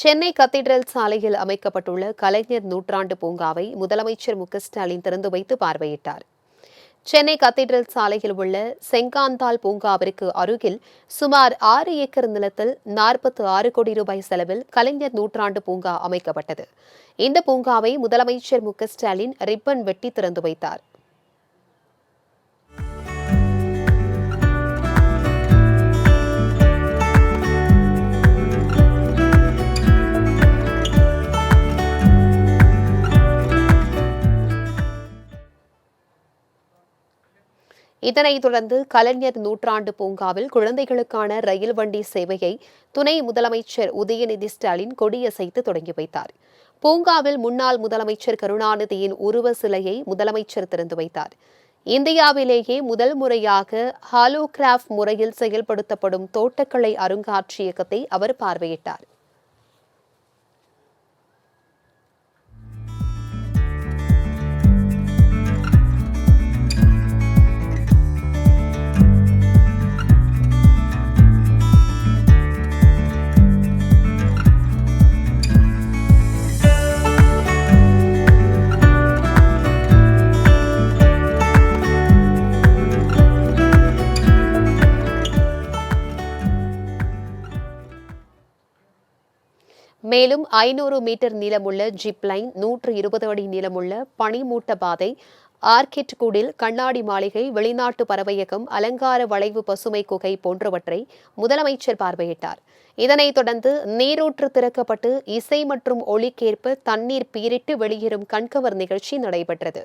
Chennai cathedral சாலையில் அமைக்கப்பட்டுள்ள கலைஞர் நூற்றாண்டு பூங்காவை முதலமைச்சர் ஸ்டாலின் திறந்து வைத்து பார்வையிட்டார். சென்னை கத்தீட்ரல் சாலையில் உள்ள செங்காந்தால் பூங்காவிற்கு அருகில் சுமார் 6 ஏக்கர் நிலத்தில் 46 கோடி ரூபாய் செலவில் கலைஞர் நூற்றாண்டு பூங்கா அமைக்கப்பட்டது. இந்த பூங்காவை முதலமைச்சர் ஸ்டாலின் ரிப்பன் வெட்டி திறந்து வைத்தார். இதனைத் தொடர்ந்து கலைஞர் நூற்றாண்டு பூங்காவில் குழந்தைகளுக்கான ரயில் வண்டி சேவையை துணை முதலமைச்சர் உதயநிதி ஸ்டாலின் கொடியசைத்து தொடங்கி வைத்தார். பூங்காவில் முன்னாள் முதலமைச்சர் கருணாநிதியின் உருவ சிலையை முதலமைச்சர் திறந்து வைத்தார். இந்தியாவிலேயே முதல் முறையாக ஹாலோகிராஃப் முறையில் செயல்படுத்தப்படும் தோட்டக்கலை அருங்காட்சியகத்தை அவர் பார்வையிட்டார். மேலும் 500 மீட்டர் நீளமுள்ள ஜிப் லைன், 120 அடி நீளமுள்ள பனிமூட்ட பாதை, ஆர்கிட் குடில், கண்ணாடி மாளிகை, வெளிநாட்டு பறவையகம், அலங்கார வளைவு பசுமை குகை போன்றவற்றை முதலமைச்சர் பார்வையிட்டார். இதனைத் தொடர்ந்து நீரூற்று திறக்கப்பட்டு இசை மற்றும் ஒலிக்கேற்ப தண்ணீர் பீரிட்டு வெளியேறும் கண்கவர் நிகழ்ச்சி நடைபெற்றது.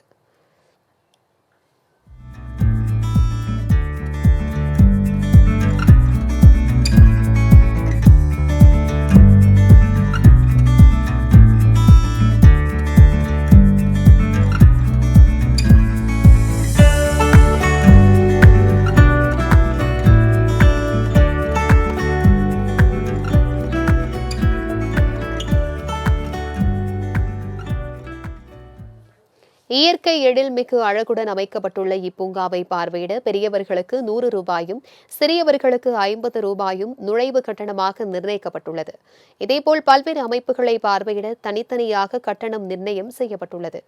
இயற்கை எழில்மிகு அழகுடன் அமைக்கப்பட்டுள்ள இப்பூங்காவை பார்வையிட பெரியவர்களுக்கு 100 ரூபாயும் சிறியவர்களுக்கு 50 ரூபாயும் நுழைவு கட்டணமாக நிர்ணயிக்கப்பட்டுள்ளது. இதேபோல் பல்வேறு அமைப்புகளை பார்வையிட தனித்தனியாக கட்டணம் நிர்ணயம் செய்யப்பட்டுள்ளது.